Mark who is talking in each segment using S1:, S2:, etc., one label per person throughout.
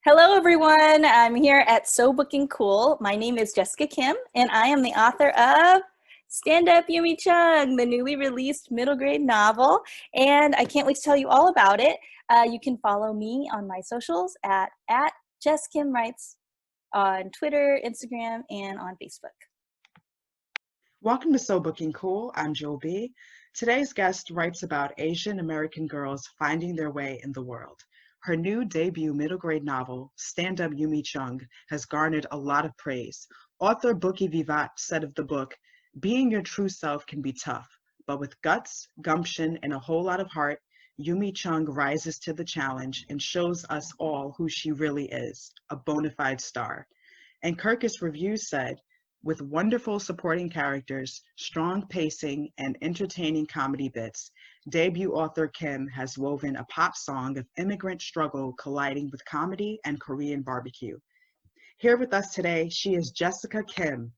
S1: Hello, everyone. I'm here at So Booking Cool. My name is Jessica Kim, and I am the author of Stand Up Yumi Chung, the newly released middle grade novel. And I can't wait to tell you all about it. You can follow me on my socials at Jess Kim Writes on Twitter, Instagram, and on Facebook.
S2: Welcome to So Booking Cool. I'm Joel B. Today's guest writes about Asian American girls finding their way in the world. Her new debut middle grade novel, Stand Up Yumi Chung, has garnered a lot of praise. Author Bookie Vivat said of the book, "Being your true self can be tough, but with guts, gumption, and a whole lot of heart, Yumi Chung rises to the challenge and shows us all who she really is, a bona fide star." And Kirkus Reviews said, with wonderful supporting characters, strong pacing, and entertaining comedy bits, debut author Kim has woven a pop song of immigrant struggle colliding with comedy and Korean barbecue. Here with us today, she is Jessica Kim.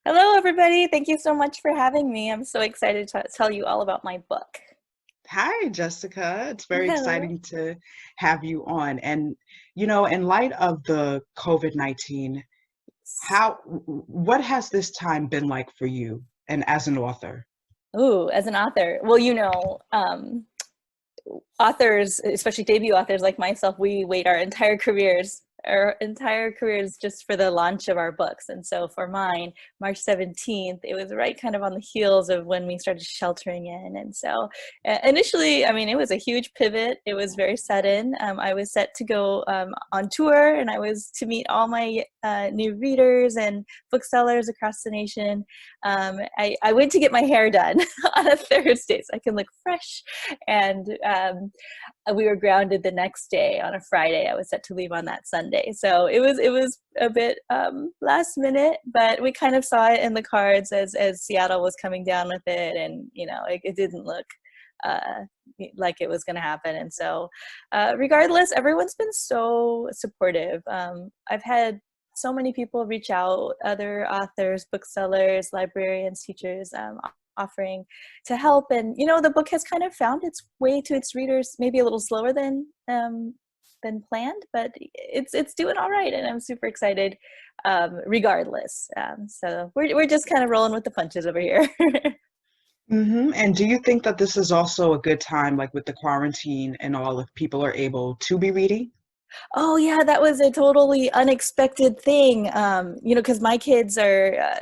S1: Hello, everybody. Thank you so much for having me. I'm so excited to tell you all about my book.
S2: Hi, Jessica. It's very
S1: Hello.
S2: exciting to have you on. And, in light of the COVID-19, what has this time been like for you and as an author?
S1: Ooh, as an author, well, authors, especially debut authors like myself, we wait our entire careers just for the launch of our books. And so for mine, March 17th, it was right kind of on the heels of when we started sheltering in. And so initially, it was a huge pivot. It was very sudden. I was set to go on tour, and I was to meet all my new readers and booksellers across the nation. I went to get my hair done on a Thursday so I can look fresh. And we were grounded the next day on a Friday. I was set to leave on that Sunday. So it was a bit last minute, but we kind of saw it in the cards as Seattle was coming down with it. And, it didn't look like it was going to happen. And so regardless, everyone's been so supportive. I've had so many people reach out, other authors, booksellers, librarians, teachers, offering to help. And the book has kind of found its way to its readers, maybe a little slower than planned, but it's doing all right, and I'm super excited regardless. So we're just kind of rolling with the punches over here.
S2: And do you think that this is also a good time, like with the quarantine and all, if people are able to be reading?
S1: Oh yeah, that was a totally unexpected thing. Because my kids are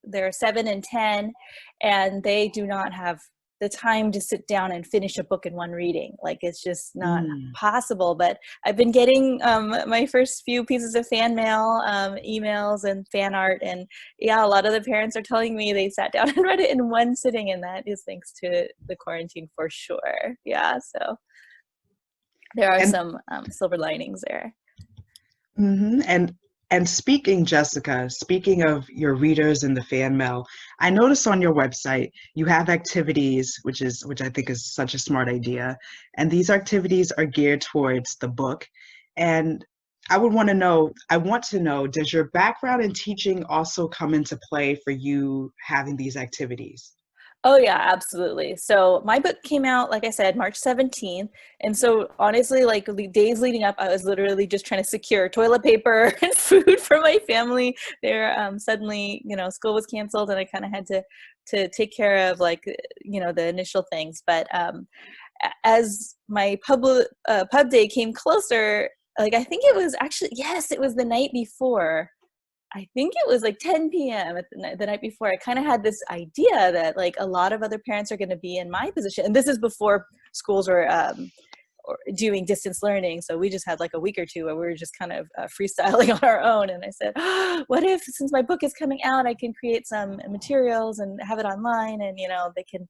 S1: they're 7 and 10, and they do not have the time to sit down and finish a book in one reading. Like, it's just not possible. But I've been getting my first few pieces of fan mail, emails, and fan art. And yeah, a lot of the parents are telling me they sat down and read it in one sitting, and that is thanks to the quarantine for sure. Yeah, so there are
S2: And
S1: some silver linings there.
S2: and Jessica, speaking of your readers and the fan mail, I noticed on your website you have activities, which I think is such a smart idea. And these activities are geared towards the book. And I want to know, does your background in teaching also come into play for you having these activities?
S1: Oh yeah, absolutely. So my book came out, like I said, March 17th. And so honestly, like the days leading up, I was literally just trying to secure toilet paper and food for my family. There, suddenly, school was canceled, and I kind of had to take care of the initial things. But as my pub day came closer, like I think it was actually, yes, it was the night before. I think it was like 10 p.m. at the night before. I kind of had this idea that like a lot of other parents are going to be in my position. And this is before schools were doing distance learning. So we just had like a week or two where we were just kind of freestyling on our own. And I said, what if, since my book is coming out, I can create some materials and have it online, and, they can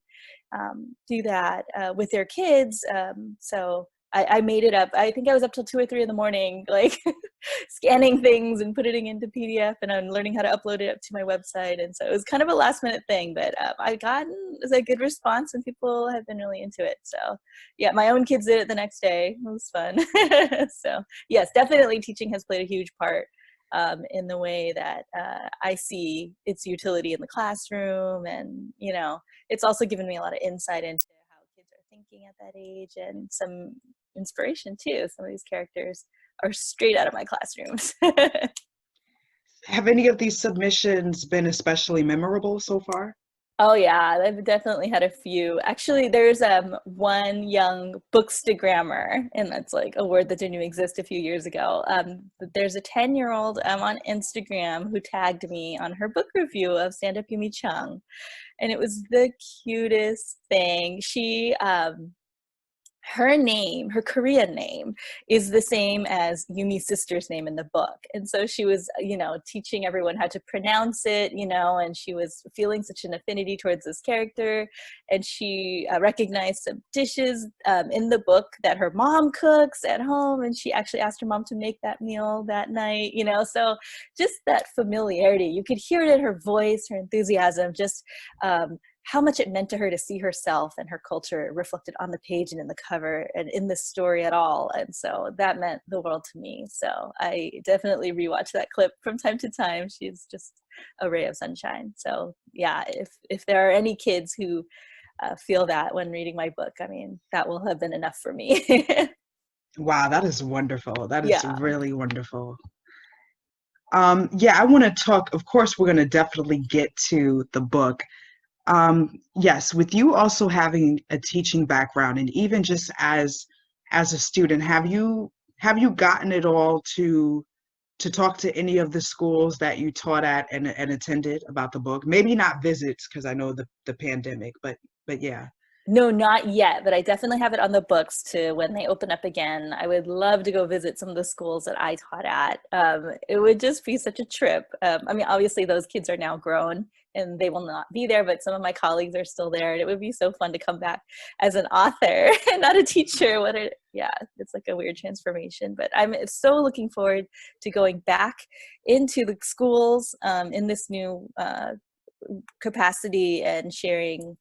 S1: do that with their kids. So I made it up. I think I was up till 2 or 3 in the morning, like scanning things and putting it into PDF, and I'm learning how to upload it up to my website. And so it was kind of a last minute thing, but I've gotten a good response, and people have been really into it. So yeah, my own kids did it the next day. It was fun. So yes, definitely teaching has played a huge part in the way that I see its utility in the classroom. And, it's also given me a lot of insight into how kids are thinking at that age, and some inspiration too. Some of these characters are straight out of my classrooms.
S2: Have any of these submissions been especially memorable so far?
S1: Oh yeah, I've definitely had a few. Actually, there's one young bookstagrammer, and that's like a word that didn't even exist a few years ago. But there's a 10-year-old on Instagram who tagged me on her book review of Stand Up Yumi Chung, and it was the cutest thing. She her name, her Korean name, is the same as Yumi's sister's name in the book. And so she was, teaching everyone how to pronounce it, and she was feeling such an affinity towards this character. And she recognized some dishes in the book that her mom cooks at home. And she actually asked her mom to make that meal that night, So just that familiarity, you could hear it in her voice, her enthusiasm, just how much it meant to her to see herself and her culture reflected on the page and in the cover and in the story at all. And so that meant the world to me. So I definitely rewatch that clip from time to time. She's just a ray of sunshine. So yeah, if there are any kids who feel that when reading my book, I mean, that will have been enough for me.
S2: Wow, that is wonderful. That is
S1: Yeah.
S2: really wonderful. Yeah, I want to talk, of course, we're going to definitely get to the book. Yes, with you also having a teaching background and even just as a student, have you gotten it all to talk to any of the schools that you taught at and attended about the book? Maybe not visits because I know the pandemic, but yeah.
S1: No, not yet, but I definitely have it on the books to when they open up again. I would love to go visit some of the schools that I taught at. It would just be such a trip. I mean, obviously those kids are now grown and they will not be there, but some of my colleagues are still there, and it would be so fun to come back as an author and not a teacher. Yeah, it's like a weird transformation, but I'm so looking forward to going back into the schools in this new capacity and sharing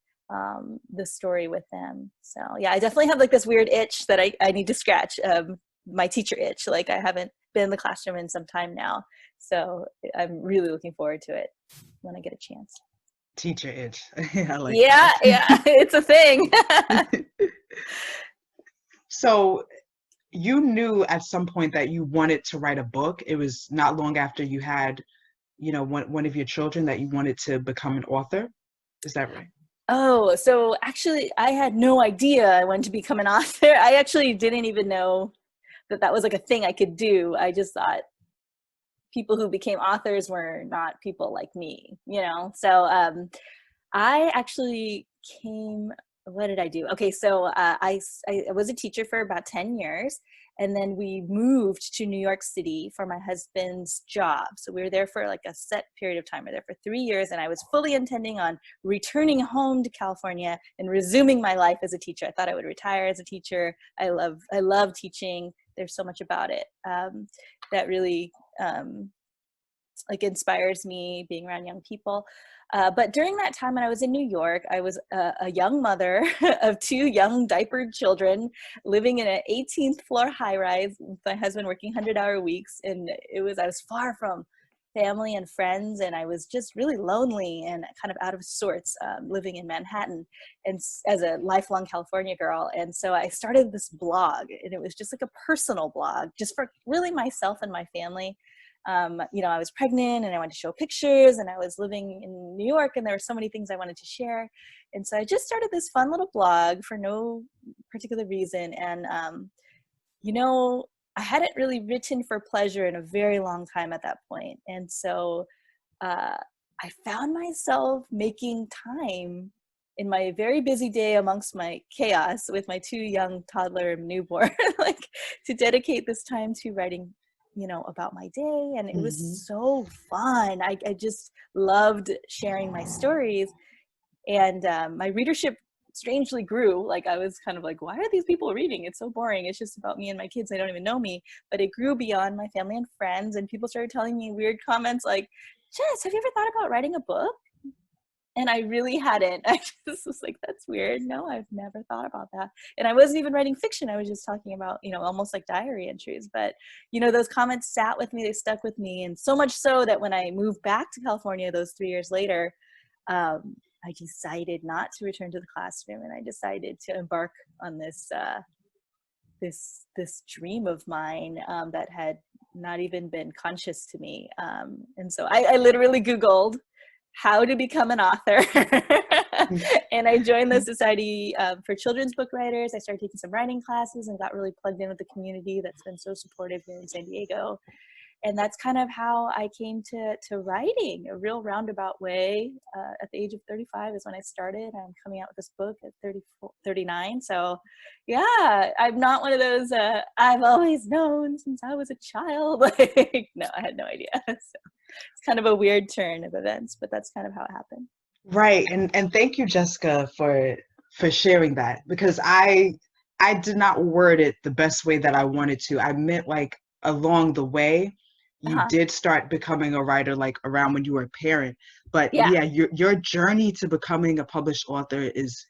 S1: the story with them. So yeah, I definitely have like this weird itch that I need to scratch, my teacher itch. Like I haven't been in the classroom in some time now. So I'm really looking forward to it when I get a chance.
S2: Teacher itch. Yeah, I like
S1: Yeah, yeah,
S2: that.
S1: it's a thing.
S2: So you knew at some point that you wanted to write a book. It was not long after you had, one of your children that you wanted to become an author. Is that right?
S1: Oh, so actually I had no idea I wanted to become an author. I actually didn't even know that that was like a thing I could do. I just thought people who became authors were not people like me. So I actually came, what did I do? Okay, so I was a teacher for about 10 years, and then we moved to New York City for my husband's job. So we were there for like a set period of time. We were there for 3 years, and I was fully intending on returning home to California and resuming my life as a teacher. I thought I would retire as a teacher. I love teaching. There's so much about it that really like inspires me, being around young people. But during that time when I was in New York, I was a young mother of two young diapered children living in an 18th floor high rise with my husband working 100-hour weeks. And I was far from family and friends, and I was just really lonely and kind of out of sorts living in Manhattan and as a lifelong California girl. And so I started this blog, and it was just like a personal blog just for really myself and my family. I was pregnant and I wanted to show pictures, and I was living in New York and there were so many things I wanted to share. And so I just started this fun little blog for no particular reason. And, I hadn't really written for pleasure in a very long time at that point. And so uh, I found myself making time in my very busy day amongst my chaos with my two young toddler and newborn, like to dedicate this time to writing about my day. And it was
S2: Hmm.
S1: so fun. I just loved sharing my stories. And my readership strangely grew. Like I was kind of like, why are these people reading? It's so boring. It's just about me and my kids. They don't even know me. But it grew beyond my family and friends. And people started telling me weird comments like, Jess, have you ever thought about writing a book? And I really hadn't. I just was like, that's weird. No, I've never thought about that. And I wasn't even writing fiction. I was just talking about, almost like diary entries. But, those comments sat with me. They stuck with me. And so much so that when I moved back to California those 3 years later, I decided not to return to the classroom. And I decided to embark on this this dream of mine that had not even been conscious to me. And so I literally Googled how to become an author. And I joined the Society for Children's Book Writers. I started taking some writing classes and got really plugged in with the community that's been so supportive here in San Diego. And that's kind of how I came to writing, a real roundabout way. At the age of 35 is when I started. I'm coming out with this book at 39. So yeah, I'm not one of those, I've always known since I was a child. Like, no, I had no idea. So it's kind of a weird turn of events, but that's kind of how it happened.
S2: Right. And thank you, Jessica, for sharing that, because I did not word it the best way that I wanted to. I meant like along the way, you
S1: Uh-huh.
S2: did start becoming a writer like around when you were a parent. But
S1: Yeah.
S2: yeah, your journey to becoming a published author is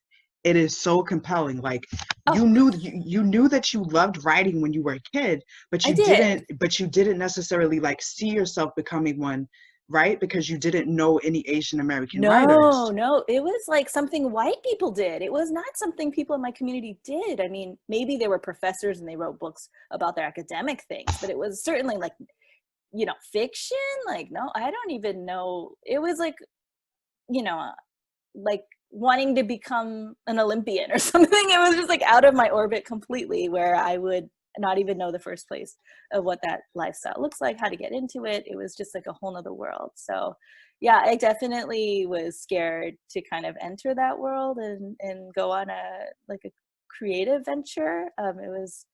S2: so compelling. Like
S1: Oh,
S2: you knew that you loved writing when you were a kid, but
S1: I did.
S2: you didn't necessarily like see yourself becoming one, right? Because you didn't know any Asian American
S1: No,
S2: writers.
S1: no, it was like something white people did. It was not something people in my community did. I mean, maybe they were professors and they wrote books about their academic things, but it was certainly like, fiction. Like, no, I don't even know. It was like, like wanting to become an Olympian or something. It was just like out of my orbit completely, where I would not even know the first place of what that lifestyle looks like, how to get into it. It was just like a whole nother world. So yeah, I definitely was scared to kind of enter that world and go on a creative venture. It was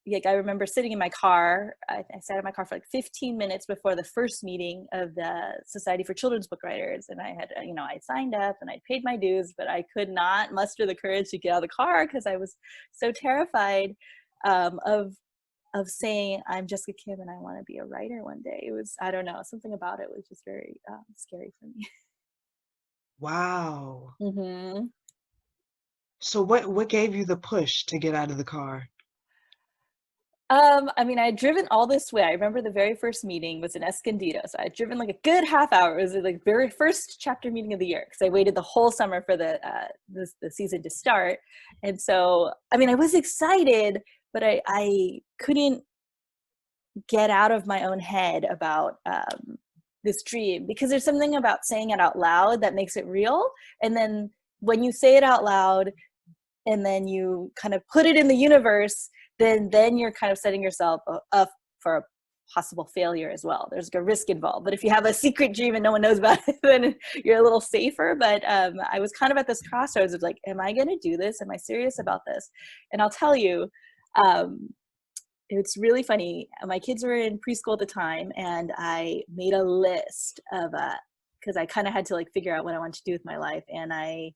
S1: like I remember sitting in my car. I sat in my car for like 15 minutes before the first meeting of the Society for Children's Book Writers, and I had, I signed up and I paid my dues, but I could not muster the courage to get out of the car because I was so terrified of saying I'm Jessica Kim and I want to be a writer one day. It was, I don't know, something about it was just very scary for me.
S2: Wow.
S1: Mm-hmm.
S2: So what gave you the push to get out of the car?
S1: I mean, I had driven all this way. I remember the very first meeting was in Escondido. So I had driven like a good half hour. It was like very first chapter meeting of the year because I waited the whole summer for the season to start. And so, I mean, I was excited, but I couldn't get out of my own head about this dream, because there's something about saying it out loud that makes it real. And then when you say it out loud, and then you kind of put it in the universe, then you're kind of setting yourself up for a possible failure as well. There's like a risk involved. But if you have a secret dream and no one knows about it, then you're a little safer. But I was kind of at this crossroads of like, am I going to do this? Am I serious about this? And I'll tell you, it's really funny. My kids were in preschool at the time, and I made a list of, because I kind of had to like figure out what I wanted to do with my life. And I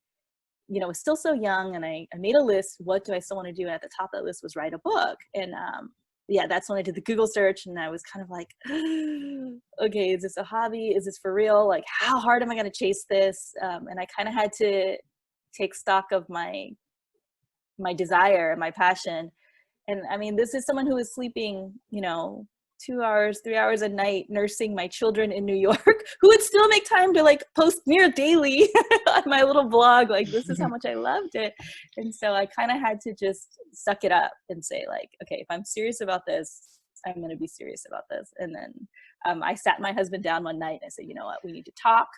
S1: was still so young, and I made a list. What do I still want to do? At the top of that list was write a book. And yeah, that's when I did the Google search, and I was kind of like, okay, is this a hobby? Is this for real? Like, how hard am I going to chase this? And I kind of had to take stock of my desire and my passion. And I mean, this is someone who is sleeping, 2 hours, 3 hours a night, nursing my children in New York, who would still make time to like post near daily on my little blog. Like, this is how much I loved it. And so I kind of had to just suck it up and say like, okay, if I'm serious about this, I'm going to be serious about this. And then I sat my husband down one night and I said, you know what, we need to talk.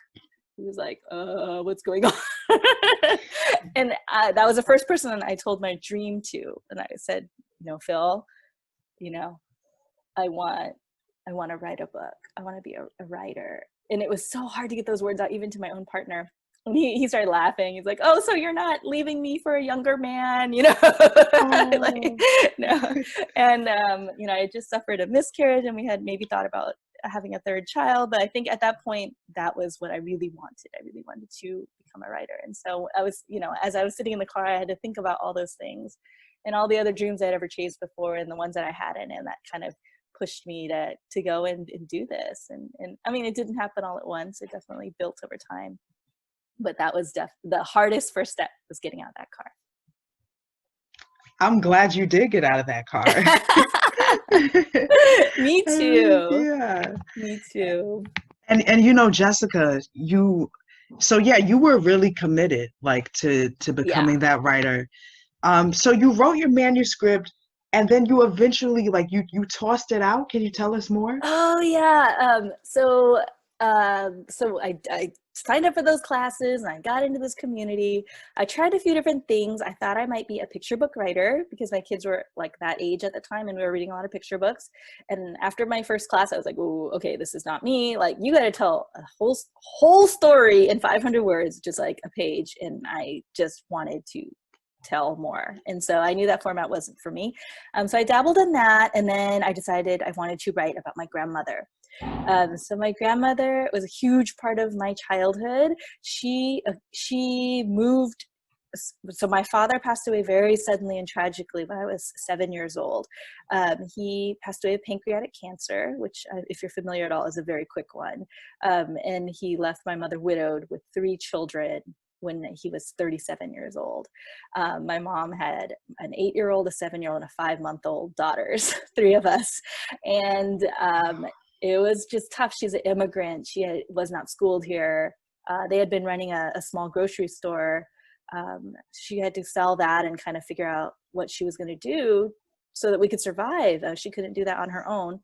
S1: He was like, what's going on? And that was the first person I told my dream to. And I said, Phil, I want to write a book. I want to be a writer. And it was so hard to get those words out, even to my own partner. And he started laughing. He's like, oh, so you're not leaving me for a younger man, like,
S2: Oh.
S1: no. And, I had just suffered a miscarriage, and we had maybe thought about having a third child. But I think at that point, that was what I really wanted. I really wanted to become a writer. And so I was, as I was sitting in the car, I had to think about all those things and all the other dreams I'd ever chased before and the ones that I hadn't. And that kind of pushed me to go and do this. And I mean, it didn't happen all at once. It definitely built over time. But that was the hardest first step, was getting out of that car.
S2: I'm glad you did get out of that car.
S1: Me too.
S2: Yeah.
S1: Me too.
S2: And Jessica, you were really committed like to
S1: Yeah.
S2: becoming that writer. So you wrote your manuscript and then you eventually like you tossed it out. Can you tell us more?
S1: Oh yeah. So I signed up for those classes and I got into this community. I tried a few different things. I thought I might be a picture book writer because my kids were like that age at the time and we were reading a lot of picture books. And after my first class, I was like, "Oh, okay, this is not me. Like, you got to tell a whole story in 500 words, just like a page." And I just wanted to tell more. And so I knew that format wasn't for me. So I dabbled in that. And then I decided I wanted to write about my grandmother. So my grandmother was a huge part of my childhood. She moved. So my father passed away very suddenly and tragically when I was 7 years old. He passed away of pancreatic cancer, which, if you're familiar at all, is a very quick one. And he left my mother widowed with 3 children when he was 37 years old. My mom had an 8-year-old, a 7-year-old, and a 5-month-old daughters, 3 of us. And it was just tough. She's an immigrant. Was not schooled here. They had been running a small grocery store. She had to sell that and kind of figure out what she was going to do so that we could survive. She couldn't do that on her own.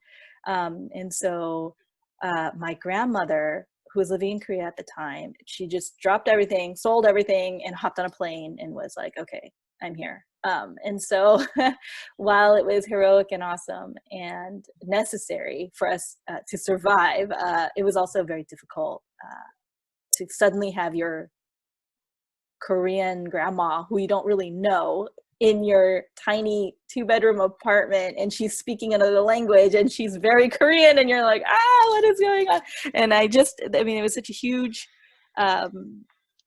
S1: And so my grandmother, who was living in Korea at the time, she just dropped everything, sold everything, and hopped on a plane and was like, "Okay, I'm here." And so while it was heroic and awesome and necessary for us to survive, it was also very difficult to suddenly have your Korean grandma, who you don't really know, in your tiny 2-bedroom apartment, and she's speaking another language and she's very Korean, and you're like, what is going on? And I mean, it was such a huge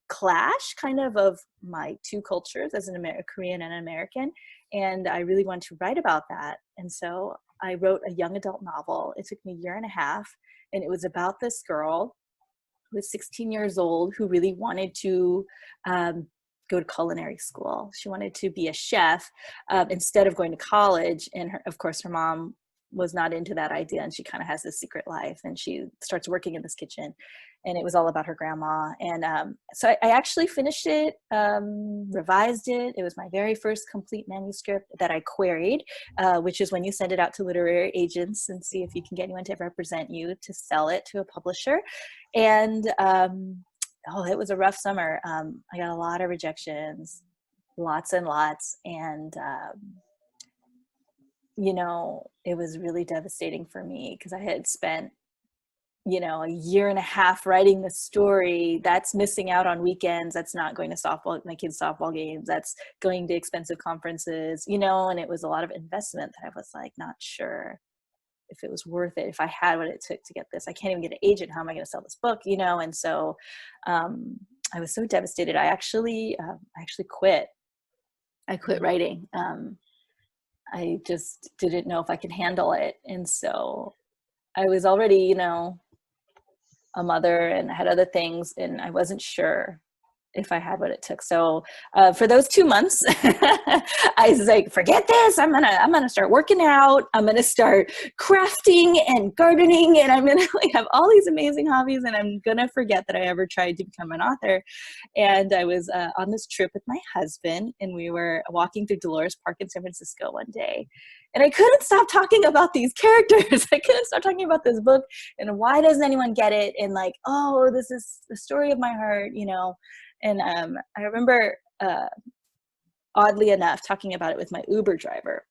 S1: clash kind of my two cultures as an Korean and an American. And I really wanted to write about that. And so I wrote a young adult novel. It took me a year and a half, and it was about this girl who was 16 years old who really wanted to go to culinary school. She wanted to be a chef instead of going to college. And of course, her mom was not into that idea, and she kind of has this secret life, and she starts working in this kitchen, and it was all about her grandma. And so I actually finished it, revised it. It was my very first complete manuscript that I queried, which is when you send it out to literary agents and see if you can get anyone to represent you to sell it to a publisher. And it was a rough summer. I got a lot of rejections, lots and lots. And it was really devastating for me because I had spent, a year and a half writing the story. That's missing out on weekends. That's not going to my kids' softball games. That's going to expensive conferences, and it was a lot of investment that I was like, not sure if it was worth it, if I had what it took to get this. I can't even get an agent. How am I going to sell this book? And so I was so devastated. I actually quit. I quit writing. I just didn't know if I could handle it. And so I was already, a mother and had other things, and I wasn't sure if I had what it took. So for those 2 months, I was like, forget this. I'm gonna start working out. I'm gonna start crafting and gardening, and I'm gonna have all these amazing hobbies, and I'm gonna forget that I ever tried to become an author. And I was on this trip with my husband, and we were walking through Dolores Park in San Francisco one day, and I couldn't stop talking about these characters. I couldn't stop talking about this book, and why doesn't anyone get it? And like, oh, this is the story of my heart, And I remember, oddly enough, talking about it with my Uber driver.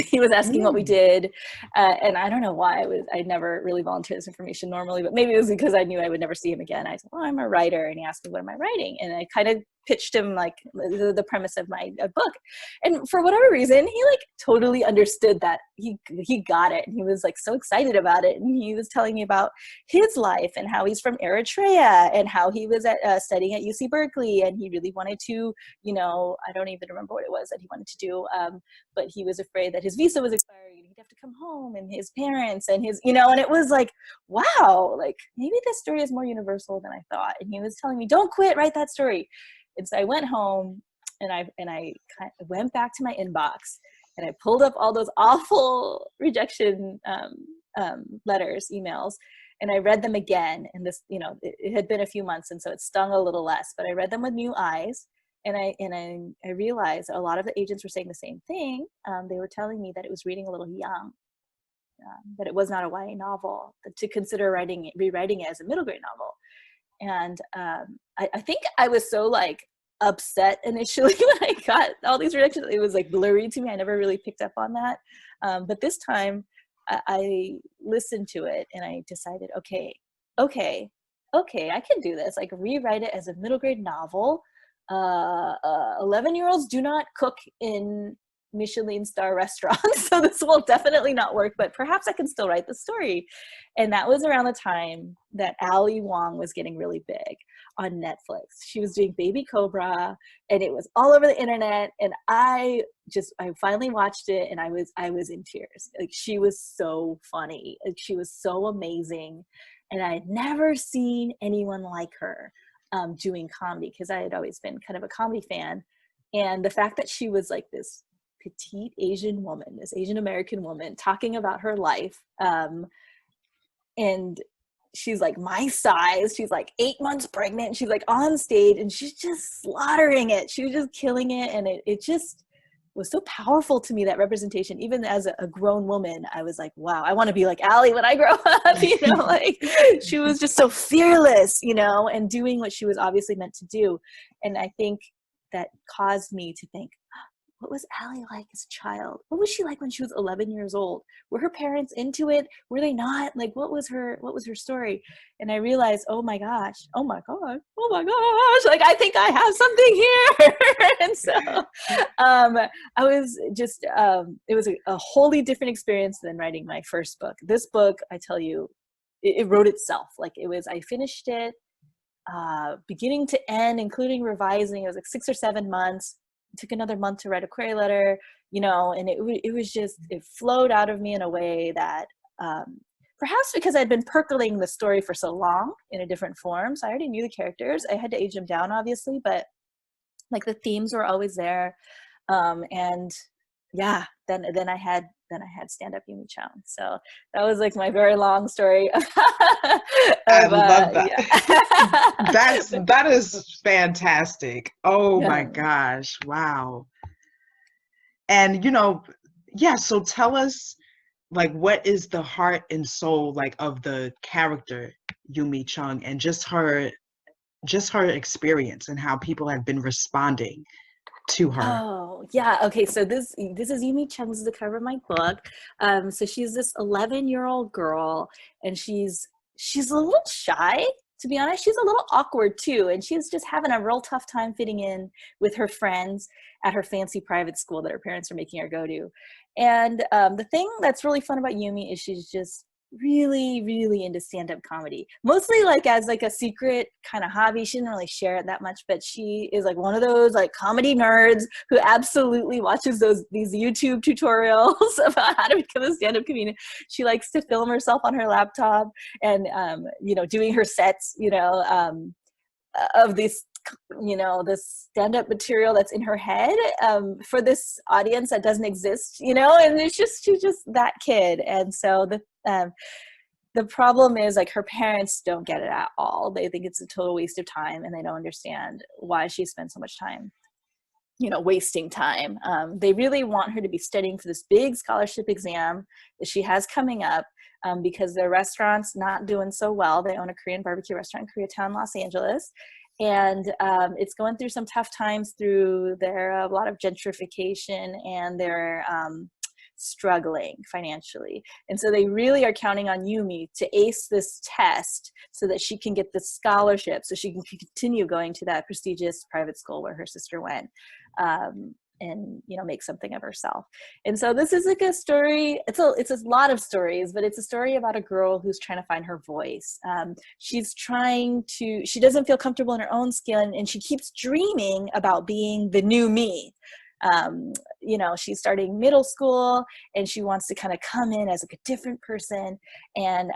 S1: He was asking what we did, and I don't know why I never really volunteered this information normally, but maybe it was because I knew I would never see him again. I said, "Well, I'm a writer," and he asked me, "What am I writing?" And I kind of pitched him like the premise of my book, and for whatever reason, he like totally understood that. He got it, and he was like so excited about it, and he was telling me about his life and how he's from Eritrea and how he was studying at UC Berkeley, and he really wanted to, I don't even remember what it was that he wanted to do, but he was afraid that his visa was expiring and he'd have to come home, and his parents and his, and it was like, wow, like maybe this story is more universal than I thought. And he was telling me, don't quit, write that story. And so I went home and I kind of went back to my inbox and I pulled up all those awful rejection letters, emails, and I read them again. And this, it had been a few months, and so it stung a little less, but I read them with new eyes. I realized a lot of the agents were saying the same thing. They were telling me that it was reading a little young, that it was not a YA novel, to consider rewriting it as a middle grade novel. And I think I was so like upset initially when I got all these rejections. It was like blurry to me. I never really picked up on that. But this time I listened to it and I decided, okay, I can do this. Like rewrite it as a middle grade novel. 11-year-olds do not cook in Michelin star restaurants, so this will definitely not work, but perhaps I can still write the story. And that was around the time that Ali Wong was getting really big on Netflix. She was doing Baby Cobra and it was all over the internet, and I finally watched it and I was in tears. Like, she was so funny. Like, she was so amazing, and I had never seen anyone like her doing comedy, because I had always been kind of a comedy fan. And the fact that she was like this petite Asian woman, this Asian American woman talking about her life, and she's like my size, she's like 8 months pregnant, she's like on stage and she's just slaughtering it. She was just killing it, and it just was so powerful to me, that representation. Even as a grown woman, I was like, wow, I want to be like Ali when I grow up, like she was just so fearless, and doing what she was obviously meant to do. And I think that caused me to think, what was Ali like as a child? What was she like when she was 11 years old? Were her parents into it? Were they not? Like, what was her story? And I realized, oh my gosh, like, I think I have something here. And so I was just, it was a wholly different experience than writing my first book. This book, I tell you, it wrote itself. Like, I finished it beginning to end, including revising. It was like 6 or 7 months. It took another month to write a query letter, and it was just, it flowed out of me in a way that perhaps because I'd been percolating the story for so long in a different form. So I already knew the characters. I had to age them down, obviously, but like the themes were always there. And yeah, then I had stand-up Yumi Chung. So that was like my very long story.
S2: I love that. Yeah. that is fantastic. Oh my gosh. Wow. And so tell us, like, what is the heart and soul, like, of the character Yumi Chung, and just her experience and how people have been responding to her.
S1: Oh, yeah. Okay, so this is Yumi Chung. This is the cover of my book. So she's this 11-year-old girl, and she's a little shy, to be honest. She's a little awkward too, and she's just having a real tough time fitting in with her friends at her fancy private school that her parents are making her go to. And the thing that's really fun about Yumi is she's just really, really into stand-up comedy, mostly like as like a secret kind of hobby. She didn't really share it that much, but she is like one of those like comedy nerds who absolutely watches these YouTube tutorials about how to become a stand-up comedian. She likes to film herself on her laptop and doing her sets of this this stand-up material that's in her head for this audience that doesn't exist, and she's just that kid. And so the problem is, like, her parents don't get it at all. They think it's a total waste of time, and they don't understand why she spends so much time wasting time. They really want her to be studying for this big scholarship exam that she has coming up, because their restaurant's not doing so well. They own a Korean barbecue restaurant in Koreatown, Los Angeles. And it's going through some tough times through a lot of gentrification, and they're struggling financially. And so they really are counting on Yumi to ace this test so that she can get the scholarship, so she can continue going to that prestigious private school where her sister went, and make something of herself. And so this is like a story. It's a lot of stories, but it's a story about a girl who's trying to find her voice. She doesn't feel comfortable in her own skin, and she keeps dreaming about being the new me. She's starting middle school, and she wants to kind of come in as like a different person. And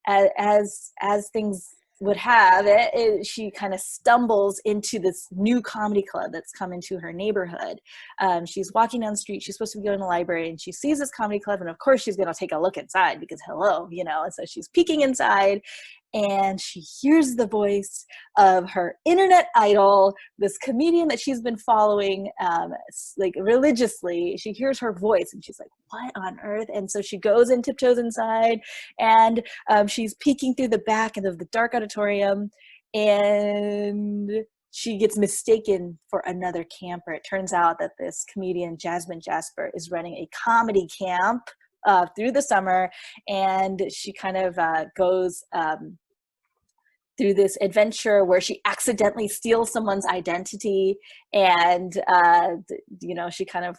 S1: as things would have it, she kind of stumbles into this new comedy club that's come into her neighborhood. She's walking down the street. She's supposed to be going to the library, and she sees this comedy club, and of course she's going to take a look inside because hello, and so she's peeking inside, and she hears the voice of her internet idol, this comedian that she's been following like religiously. She hears her voice and she's like, what on earth? And so she goes and tiptoes inside, and she's peeking through the back of the dark auditorium, and she gets mistaken for another camper. It turns out that this comedian, Jasmine Jasper, is running a comedy camp through the summer, and she kind of goes through this adventure where she accidentally steals someone's identity, and she kind of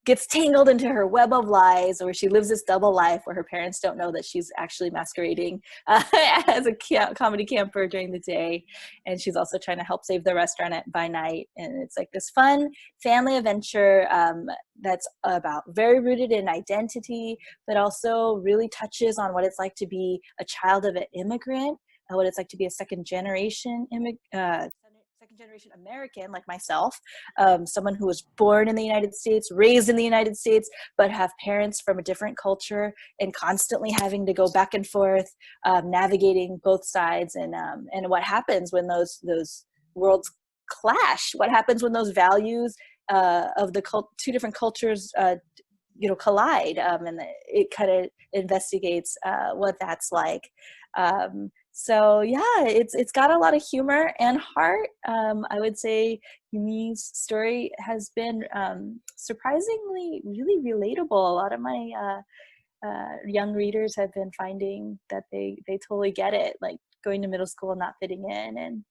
S1: gets tangled into her web of lies, where she lives this double life where her parents don't know that she's actually masquerading as a comedy camper during the day, and she's also trying to help save the restaurant by night. And it's like this fun family adventure that's about very rooted in identity, but also really touches on what it's like to be a child of an immigrant, what it's like to be a second generation American like myself, someone who was born in the United States, raised in the United States, but have parents from a different culture, and constantly having to go back and forth, navigating both sides, and what happens when those worlds clash, what happens when those values of the two different cultures collide, and it kind of investigates what that's like. So yeah, it's got a lot of humor and heart. I would say Yumi's story has been surprisingly really relatable. A lot of my young readers have been finding that they totally get it, like going to middle school and not fitting in,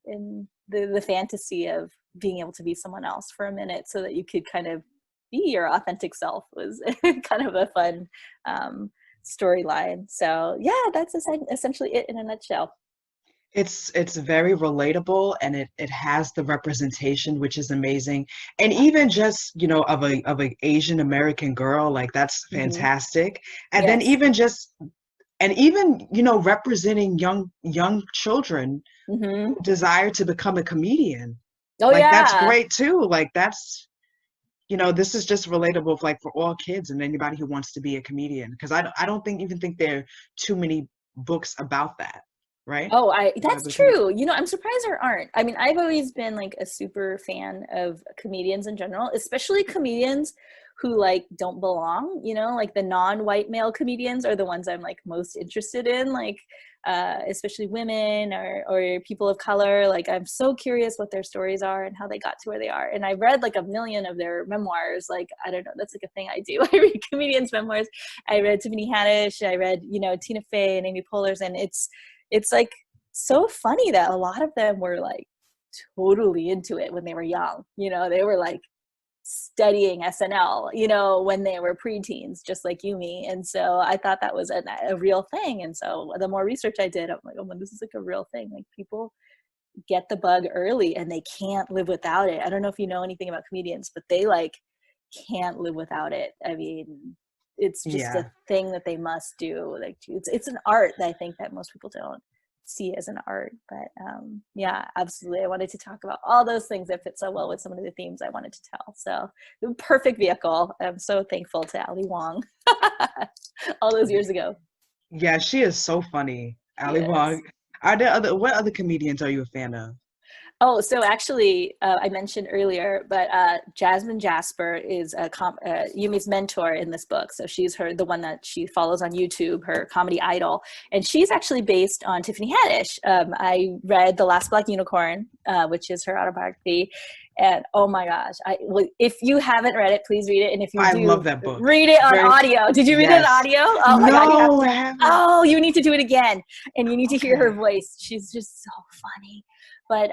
S1: and the fantasy of being able to be someone else for a minute so that you could kind of be your authentic self was kind of a fun storyline. So yeah, that's essentially it in a nutshell.
S2: It's very relatable, and it has the representation, which is amazing. And even just, of a Asian American girl, like that's
S1: Mm-hmm.
S2: fantastic. And then
S1: Yes.
S2: even representing young children
S1: Mm-hmm.
S2: who desire to become a comedian.
S1: Oh
S2: Like that's
S1: yeah.
S2: great too. Like this is just relatable, like for all kids and anybody who wants to be a comedian, because I don't think there are too many books about that, right?
S1: Oh,
S2: About
S1: that's
S2: becoming.
S1: true. I'm surprised there aren't. I mean, I've always been like a super fan of comedians in general, especially comedians who like don't belong, like the non-white male comedians are the ones I'm like most interested in, like especially women or people of color. Like I'm so curious what their stories are and how they got to where they are. And I've read like a million of their memoirs. Like, I don't know, that's like a thing I do. I read comedians' memoirs. I read Tiffany Haddish, I read, Tina Fey and Amy Poehler's, and it's like so funny that a lot of them were like totally into it when they were young. They were like studying SNL, when they were preteens, just like Yumi. And so I thought that was a real thing. And so the more research I did, I'm like, oh, this is like a real thing. Like people get the bug early and they can't live without it. I don't know if you know anything about comedians, but they like can't live without it. I mean, it's just a
S2: Yeah.
S1: thing that they must do. Like it's an art that I think that most people don't see as an art. But yeah, absolutely. I wanted to talk about all those things that fit so well with some of the themes I wanted to tell. So the perfect vehicle. I'm so thankful to Ali Wong all those years ago.
S2: Yeah, she is so funny. Ali Wong.
S1: Yes.
S2: What other comedians are you a fan of?
S1: Oh, so actually, I mentioned earlier, but Jasmine Jasper is Yumi's mentor in this book. So she's the one that she follows on YouTube, her comedy idol, and she's actually based on Tiffany Haddish. I read The Last Black Unicorn, which is her autobiography, and oh my gosh, if you haven't read it, please read it, and if you
S2: I love
S1: do,
S2: that book.
S1: read it on
S2: Very,
S1: audio. Did you read it on
S2: yes.
S1: audio? Oh my God, you have
S2: No, I
S1: to.
S2: haven't.
S1: Oh, you need to do it again, and you need to hear her
S2: Okay.
S1: voice. She's just so funny. But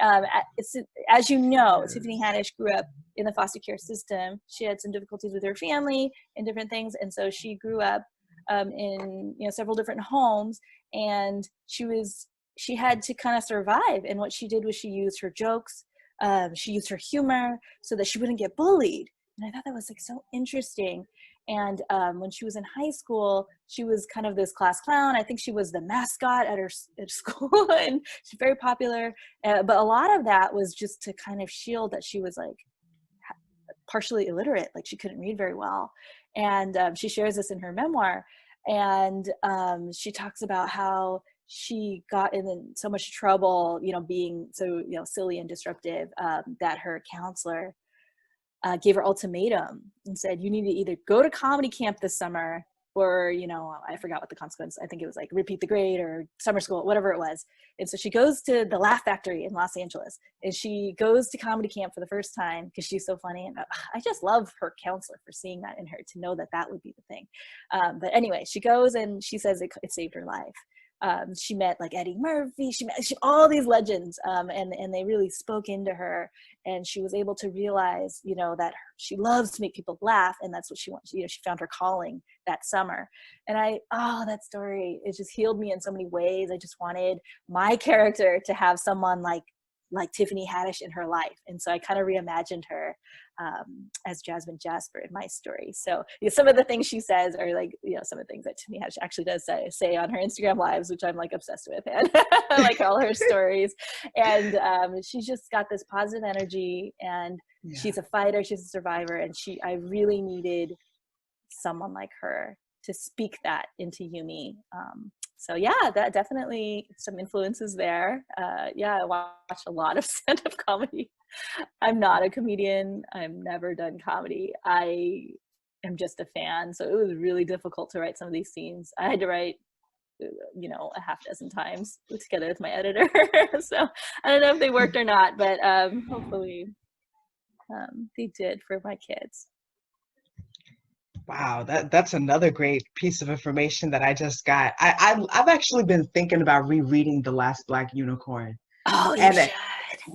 S1: as you know, Tiffany
S2: Yes.
S1: Haddish grew up in the foster care system. She had some difficulties with her family and different things, and so she grew up in several different homes, and she had to kind of survive. And what she did was she used her jokes, she used her humor so that she wouldn't get bullied. And I thought that was like so interesting. And when she was in high school, she was kind of this class clown. I think she was the mascot at her school, and she's very popular. But a lot of that was just to kind of shield that she was like partially illiterate, like she couldn't read very well. And she shares this in her memoir. And she talks about how she got in so much trouble, being so, silly and disruptive, that her counselor gave her ultimatum and said, you need to either go to comedy camp this summer or, I forgot what the consequence, I think it was like repeat the grade or summer school, whatever it was. And so she goes to the Laugh Factory in Los Angeles, and she goes to comedy camp for the first time because she's so funny. And I just love her counselor for seeing that in her, to know that that would be the thing. But anyway, she goes and she says it saved her life. She met like Eddie Murphy, she met all these legends, and they really spoke into her, and she was able to realize, that she loves to make people laugh, and that's what she wants. She found her calling that summer. And that story, it just healed me in so many ways. I just wanted my character to have someone like Tiffany Haddish in her life. And so I kind of reimagined her as Jasmine Jasper in my story. So some of the things she says are like, some of the things that Tiffany Haddish actually does say on her Instagram lives, which I'm like obsessed with, and like all her stories. And she's just got this positive energy, and she's a fighter, she's a survivor. And I really needed someone like her to speak that into Yumi. So yeah, that definitely some influences there. I watch a lot of stand-up comedy. I'm not a comedian. I've never done comedy. I am just a fan. So it was really difficult to write some of these scenes. I had to write, a half dozen times together with my editor. So I don't know if they worked or not, but hopefully they did for my kids.
S2: Wow, that's another great piece of information that I just got. I've actually been thinking about rereading The Last Black Unicorn.
S1: Oh, you should.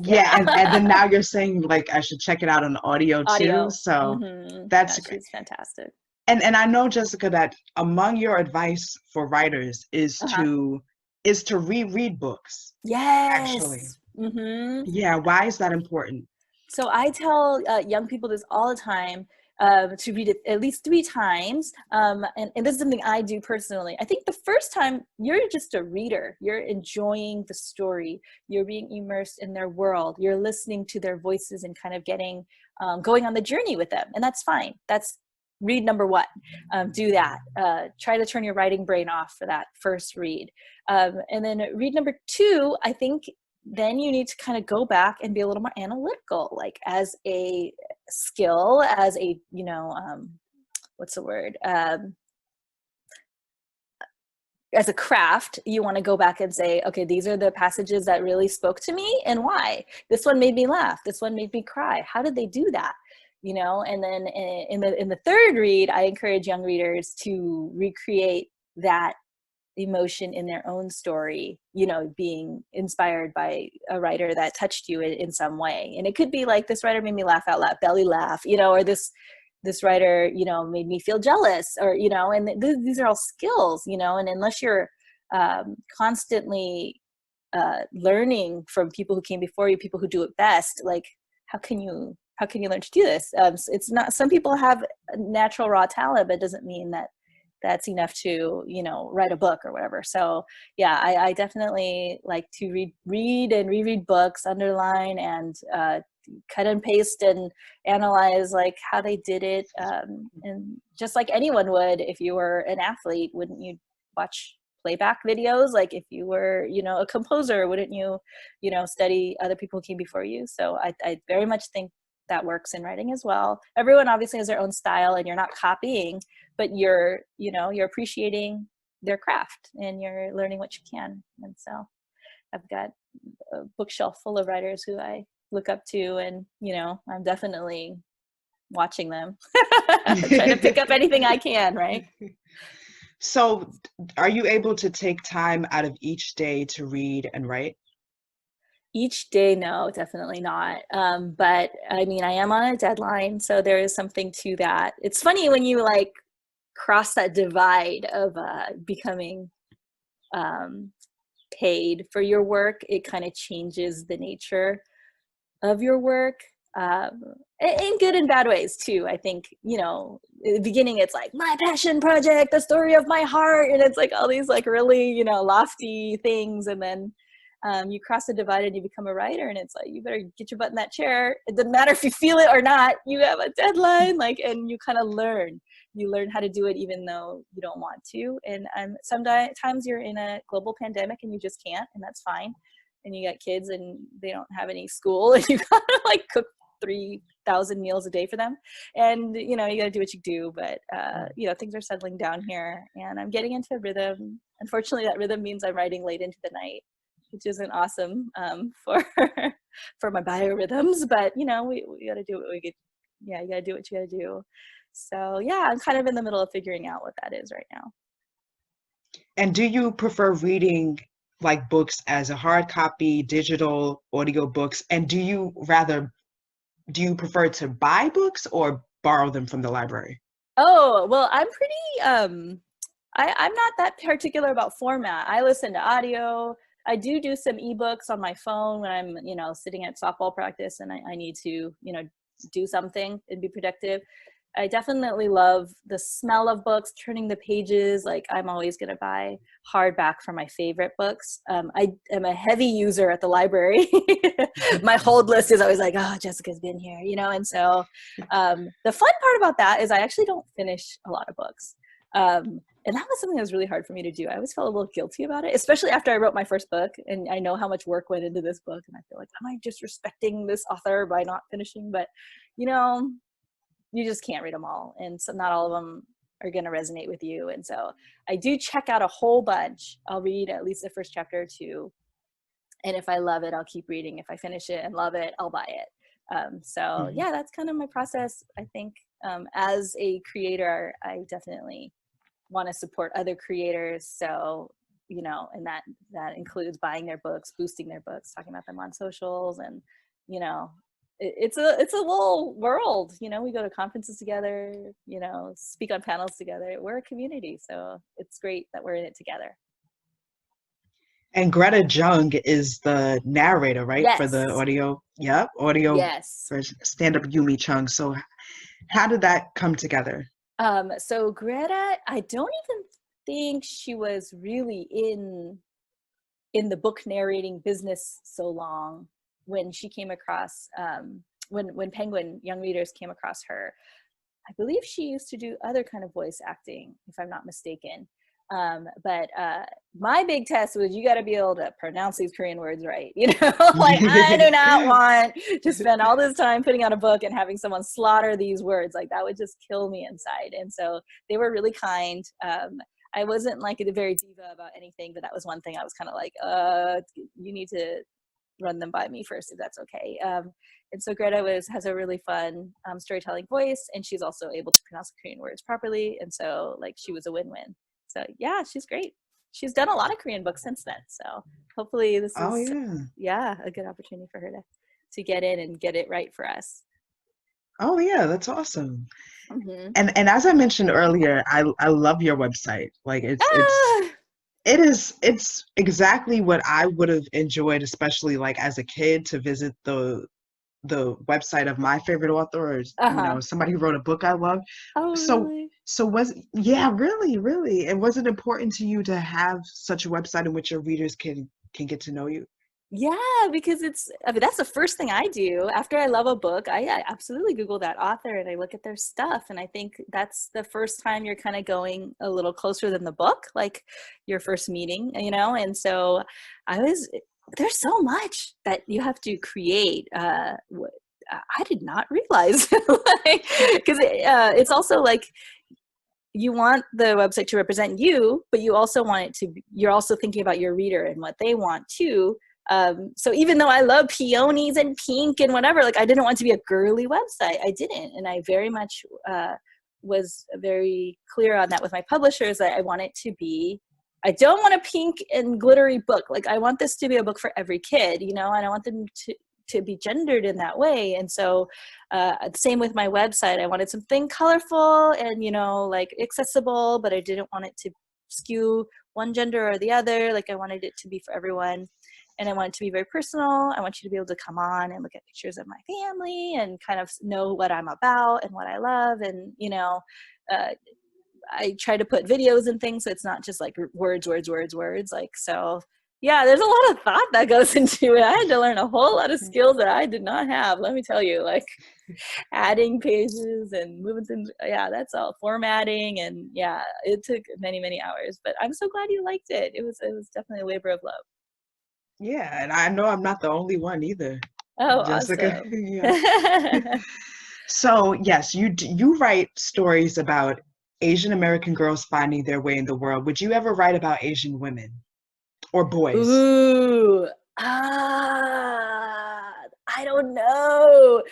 S2: Yeah, and then now you're saying like I should check it out on audio too. So that's great.
S1: She's fantastic.
S2: And I know, Jessica, that among your advice for writers is to reread books.
S1: Yes.
S2: Actually. Yeah. Why is that important?
S1: So I tell young people this all the time, to read it at least 3 times. And this is something I do personally. I think the first time you're just a reader, you're enjoying the story, you're being immersed in their world, you're listening to their voices and kind of getting, going on the journey with them. And that's fine. That's read number 1. Do that. Try to turn your writing brain off for that first read. And then read number 2, I think then you need to kind of go back and be a little more analytical, like as a skill, as a, what's the word? As a craft, you want to go back and say, okay, these are the passages that really spoke to me and why. This one made me laugh. This one made me cry. How did they do that? And then in the third read, I encourage young readers to recreate that emotion in their own story, being inspired by a writer that touched you in some way. And it could be like, this writer made me laugh out loud, belly laugh, or this writer, made me feel jealous, or, and these are all skills, and unless you're constantly learning from people who came before you, people who do it best, like how can you learn to do this? It's not, some people have natural raw talent, but it doesn't mean that that's enough to, write a book or whatever. So yeah, I definitely like to read and reread books, underline and cut and paste and analyze like how they did it. And just like anyone would, if you were an athlete, wouldn't you watch playback videos? Like if you were, a composer, wouldn't you, study other people who came before you? So I very much think that works in writing as well. Everyone obviously has their own style, and you're not copying, but you're appreciating their craft and you're learning what you can. And so I've got a bookshelf full of writers who I look up to, and I'm definitely watching them, trying to pick up anything I can, right?
S2: So are you able to take time out of each day to read and write?
S1: Each day, no, definitely not. But I mean, I am on a deadline, so there is something to that. It's funny when you like cross that divide of becoming paid for your work, it kind of changes the nature of your work, in good and bad ways too. I think, in the beginning it's like my passion project, the story of my heart, and it's like all these like really, lofty things, and then you cross the divide and you become a writer, and it's like, you better get your butt in that chair. It doesn't matter if you feel it or not, you have a deadline, like, and you kind of learn. you learn how to do it even though you don't want to. And sometimes you're in a global pandemic and you just can't, and that's fine. And you got kids and they don't have any school, and you gotta like cook 3,000 meals a day for them, and you gotta do what you do. But things are settling down here, and I'm getting into a rhythm. Unfortunately, that rhythm means I'm writing late into the night, which isn't awesome for for my biorhythms. But we gotta do what we get. Yeah, you gotta do what you gotta do. So yeah, I'm kind of in the middle of figuring out what that is right now.
S2: And do you prefer reading like books as a hard copy, digital, audio books? And do you prefer to buy books or borrow them from the library?
S1: Oh, well, I'm pretty, I'm not that particular about format. I listen to audio. I do some ebooks on my phone when I'm, sitting at softball practice and I need to, do something and be productive. I definitely love the smell of books, turning the pages. Like I'm always going to buy hardback for my favorite books. I am a heavy user at the library. My hold list is always like, oh, Jessica's been here, and so the fun part about that is I actually don't finish a lot of books. And that was something that was really hard for me to do. I always felt a little guilty about it, especially after I wrote my first book. And I know how much work went into this book. And I feel like, am I disrespecting this author by not finishing? But, you just can't read them all. And so not all of them are going to resonate with you. And so I do check out a whole bunch. I'll read at least the first chapter or two. And if I love it, I'll keep reading. If I finish it and love it, I'll buy it. Yeah, that's kind of my process. I think as a creator, I definitely want to support other creators. So, and that includes buying their books, boosting their books, talking about them on socials, and, it's a little world. We go to conferences together, speak on panels together. We're a community, so it's great that we're in it together.
S2: And Greta Jung is the narrator, right?
S1: Yes.
S2: For the audio. Yep. Audio.
S1: Yes.
S2: For stand-up Yumi Chung. So how did that come together?
S1: So Greta, I don't even think she was really in the book narrating business so long when she came across, when Penguin young readers came across her. I believe she used to do other kind of voice acting, if I'm not mistaken. But my big test was you got to be able to pronounce these Korean words right. Like I do not want to spend all this time putting out a book and having someone slaughter these words. Like that would just kill me inside. And so they were really kind. I wasn't like a very diva about anything, but that was one thing I was kind of like, you need to run them by me first, if that's okay. And so Greta has a really fun storytelling voice, and she's also able to pronounce Korean words properly. And so like she was a win-win. So yeah, she's great. She's done a lot of Korean books since then. So hopefully this is a good opportunity for her to get in and get it right for us.
S2: Oh yeah, that's awesome.
S1: Mm-hmm.
S2: And as I mentioned earlier, I love your website. Like it's exactly what I would have enjoyed, especially like as a kid, to visit the website of my favorite author, or somebody who wrote a book I love.
S1: Oh, really?
S2: So really, and was it important to you to have such a website in which your readers can get to know you?
S1: Yeah, because that's the first thing I do after I love a book. I absolutely Google that author and I look at their stuff. And I think that's the first time you're kind of going a little closer than the book, like your first meeting, and so there's so much that you have to create. I did not realize, because it's also like you want the website to represent you, but you also want you're also thinking about your reader and what they want too. So even though I love peonies and pink and whatever, like I didn't want it to be a girly website. I didn't. And I very much was very clear on that with my publishers, that I want it to be, I don't want a pink and glittery book. Like I want this to be a book for every kid, and I want them to be gendered in that way. And so same with my website. I wanted something colorful and, like accessible, but I didn't want it to skew one gender or the other. Like I wanted it to be for everyone. And I want it to be very personal. I want you to be able to come on and look at pictures of my family and kind of know what I'm about and what I love. And, I try to put videos and things, so it's not just like words. Like, so Yeah, there's a lot of thought that goes into it. I had to learn a whole lot of skills that I did not have, let me tell you, like adding pages and moving things. Yeah, that's all formatting. And yeah, it took many, many hours, but I'm so glad you liked it. It was definitely a labor of love.
S2: Yeah, and I know I'm not the only one either,
S1: Oh,
S2: Jessica.
S1: awesome.
S2: Yeah. So, yes, you write stories about Asian American girls finding their way in the world. Would you ever write about Asian women or boys?
S1: Ooh, ah, I don't know.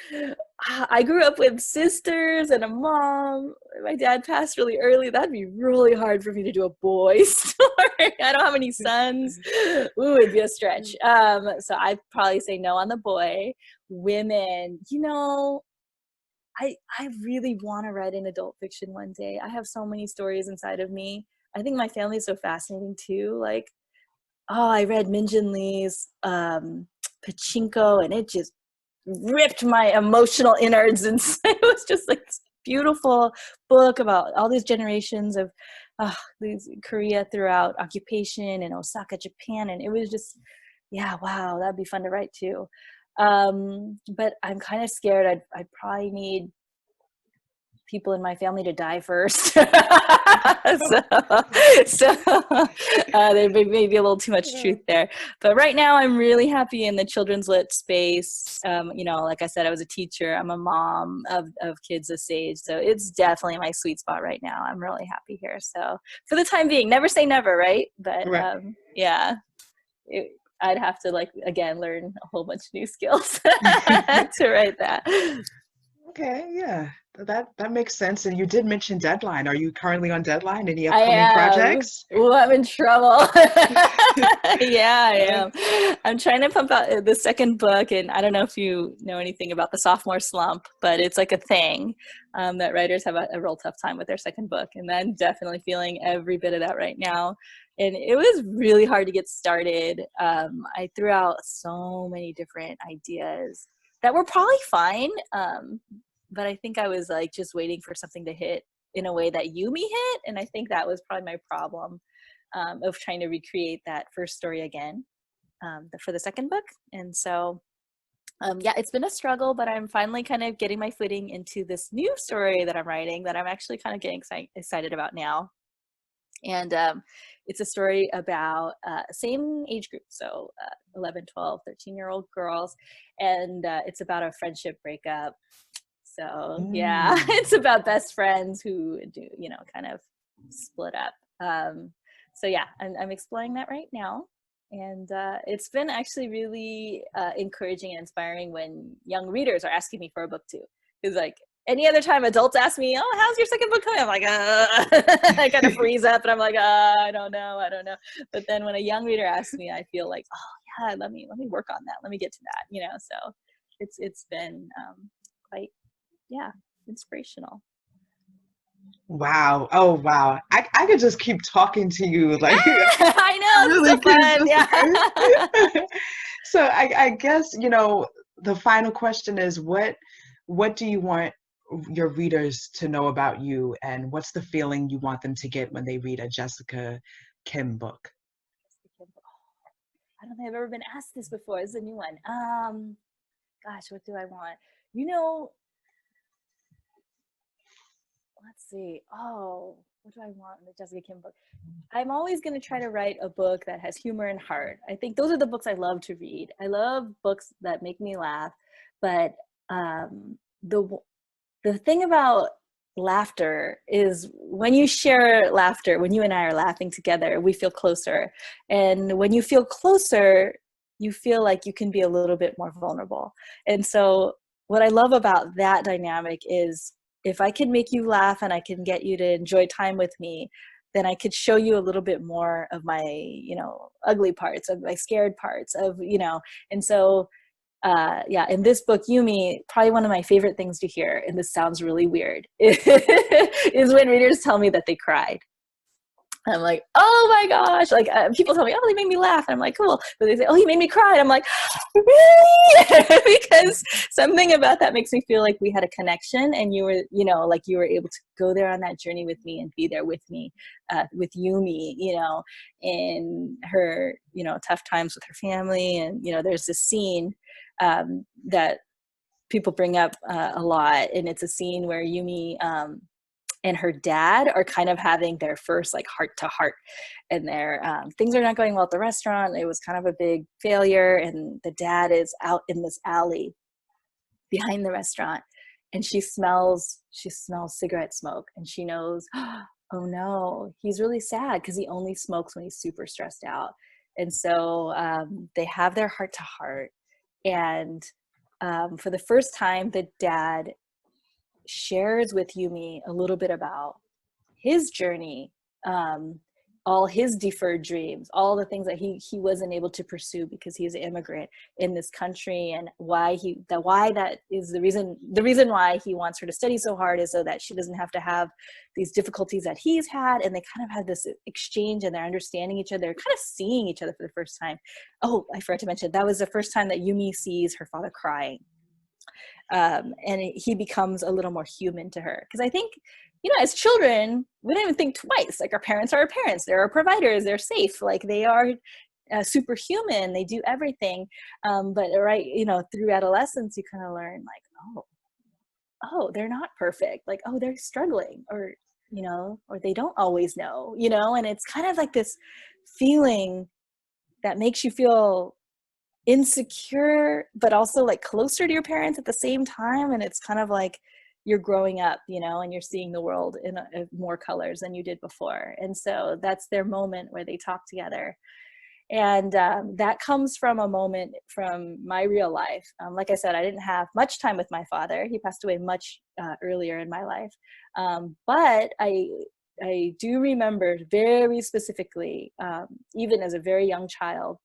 S1: I grew up with sisters and a mom. My dad passed really early. That'd be really hard for me to do a boy story. I don't have any sons. Ooh, it'd be a stretch. So I'd probably say no on the boy. Women, I really want to write an adult fiction one day. I have so many stories inside of me. I think my family is so fascinating too. Like, oh, I read Minjin Lee's Pachinko, and it just ripped my emotional innards. And it was just like this beautiful book about all these generations of these Korea throughout occupation and Osaka, Japan. And it was just, yeah, wow, that'd be fun to write too. But I'm kind of scared. I'd probably need people in my family to die first. There may be a little too much truth there. But right now, I'm really happy in the children's lit space. Like I said, I was a teacher. I'm a mom of kids this age. So it's definitely my sweet spot right now. I'm really happy here. So for the time being, never say never, right? But
S2: Right.
S1: yeah, I'd have to, like, again, learn a whole bunch of new skills to write that.
S2: Okay, yeah. That makes sense. And you did mention deadline. Are you currently on deadline? Any
S1: I
S2: upcoming
S1: am.
S2: projects?
S1: Ooh, I'm in trouble. Yeah, I
S2: Uh,
S1: am. I'm trying to pump out the second book, and I don't know if you know anything about the sophomore slump, but it's like a thing that writers have a real tough time with their second book, and I'm definitely feeling every bit of that right now. And it was really hard to get started. I threw out so many different ideas that were probably fine, but I think I was like just waiting for something to hit in a way that Yumi hit, and I think that was probably my problem, of trying to recreate that first story again, for the second book. And so yeah, it's been a struggle, but I'm finally kind of getting my footing into this new story that I'm writing that I'm actually kind of getting excited about now. And it's a story about same age group, so 11, 12, 13-year-old girls, and it's about a friendship breakup. So yeah,
S2: mm.
S1: it's about best friends who do, kind of split up. So yeah, I'm exploring that right now. And it's been actually really encouraging and inspiring when young readers are asking me for a book too. Because like any other time adults ask me, oh, how's your second book coming? I'm like, I kind of freeze up and I'm like, I don't know. But then when a young reader asks me, I feel like, oh yeah, let me work on that. Let me get to that, so it's been quite, yeah, inspirational.
S2: Wow. Oh, wow. I could just keep talking to you. Like,
S1: I
S2: I
S1: know, it's
S2: really
S1: so
S2: could,
S1: fun. Yeah.
S2: Jessica. So I guess, the final question is what do you want your readers to know about you, and what's the feeling you want them to get when they read a Jessica Kim book?
S1: I don't think I've ever been asked this before. It's a new one. Gosh, what do I want? Let's see. Oh, what do I want in the Jessica Kim book? I'm always going to try to write a book that has humor and heart. I think those are the books I love to read. I love books that make me laugh, but the thing about laughter is when you share laughter, when you and I are laughing together, we feel closer. And when you feel closer, you feel like you can be a little bit more vulnerable. And so what I love about that dynamic is if I can make you laugh and I can get you to enjoy time with me, then I could show you a little bit more of my, ugly parts, of my scared parts, and so yeah, in this book, Yumi, probably one of my favorite things to hear, and this sounds really weird, is when readers tell me that they cried. I'm like, oh my gosh. Like people tell me, oh, they made me laugh. And I'm like, cool. But they say, oh, he made me cry. And I'm like, really? Because something about that makes me feel like we had a connection, and you were, like you were able to go there on that journey with me and be there with me, with Yumi, in her, tough times with her family. And, there's this scene that people bring up a lot. And it's a scene where Yumi, and her dad are kind of having their first like heart to heart, and their things are not going well at the restaurant. It was kind of a big failure, and the dad is out in this alley behind the restaurant, and she smells cigarette smoke, and she knows, oh no, he's really sad because he only smokes when he's super stressed out. And so they have their heart to heart, and for the first time, the dad shares with Yumi a little bit about his journey, all his deferred dreams, all the things that he wasn't able to pursue because he's an immigrant in this country, and why that is the reason why he wants her to study so hard is so that she doesn't have to have these difficulties that he's had. And they kind of had this exchange, and they're understanding each other. They're kind of seeing each other for the first time. Oh, I forgot to mention, that was the first time that Yumi sees her father crying. And he becomes a little more human to her. Because I think, as children, we don't even think twice. Like, our parents are our parents. They're our providers. They're safe. Like, they are superhuman. They do everything. But right, through adolescence, you kind of learn like, oh, they're not perfect. Like, oh, they're struggling, or they don't always know. And it's kind of like this feeling that makes you feel insecure, but also like closer to your parents at the same time. And it's kind of like you're growing up, and you're seeing the world in more colors than you did before. And so that's their moment where they talk together. And that comes from a moment from my real life. Like I said, I didn't have much time with my father. He passed away much earlier in my life. But I do remember very specifically, even as a very young child,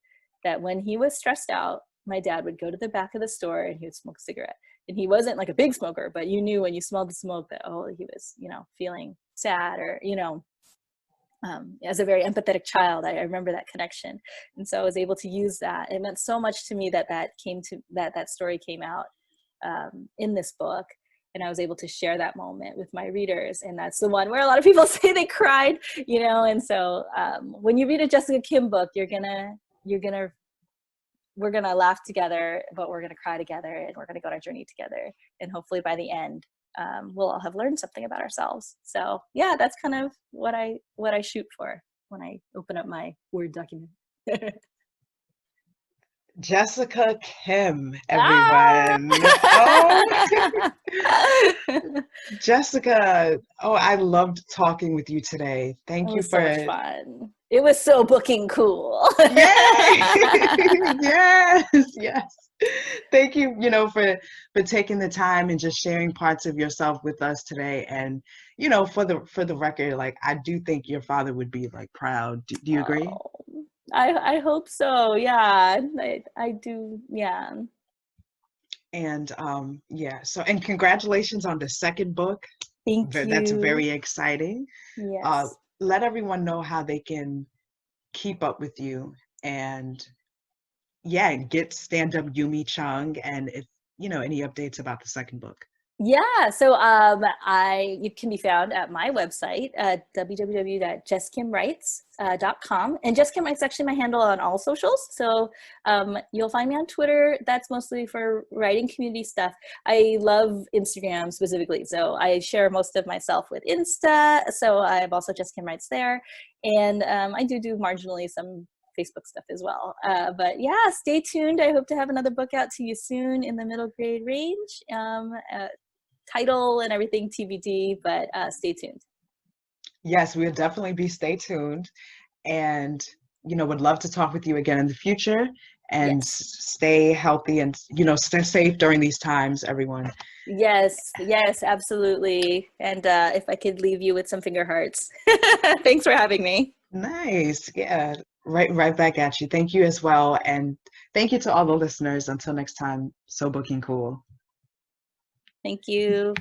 S1: that when he was stressed out, my dad would go to the back of the store and he would smoke a cigarette. And he wasn't like a big smoker, but you knew when you smelled the smoke that, oh, he was, feeling sad, or, as a very empathetic child, I remember that connection. And so I was able to use that. It meant so much to me that story came out in this book. And I was able to share that moment with my readers. And that's the one where a lot of people say they cried, and so when you read a Jessica Kim book, we're gonna laugh together, but we're gonna cry together, and we're gonna go on our journey together. And hopefully by the end, we'll all have learned something about ourselves. So yeah, that's kind of what I shoot for when I open up my Word document.
S2: Jessica Kim,
S1: Ah!
S2: everyone. Oh, Jessica. Oh, I loved talking with you today. Thank
S1: It
S2: you
S1: was so
S2: for,
S1: much fun. It was so booking cool.
S2: yay! Yes, yes. Thank you, for taking the time and just sharing parts of yourself with us today. And, for the record, like, I do think your father would be like proud. Do you agree?
S1: Oh, I hope so. Yeah, I do. Yeah.
S2: And yeah, so, and congratulations on the second book.
S1: Thank
S2: That's
S1: you.
S2: very exciting.
S1: Yes.
S2: Let everyone know how they can keep up with you, and yeah, get stand up Yumi Chung, and if any updates about the second book.
S1: Yeah, so you can be found at my website at www.jesskimwrites.com. And Jess Kim Writes is actually my handle on all socials. So you'll find me on Twitter. That's mostly for writing community stuff. I love Instagram specifically. So I share most of myself with Insta. So I have also Jess Kim Writes there. And I do marginally some Facebook stuff as well. But yeah, stay tuned. I hope to have another book out to you soon in the middle grade range. Title and everything TBD, but stay tuned.
S2: Yes, we'll definitely be stay tuned, and would love to talk with you again in the future. And
S1: Yes.
S2: stay healthy, and stay safe during these times, everyone.
S1: Yes, absolutely. And if I could leave you with some finger hearts. Thanks for having me.
S2: Nice. Yeah. Right back at you. Thank you as well. And thank you to all the listeners. Until next time, so booking cool.
S1: Thank you.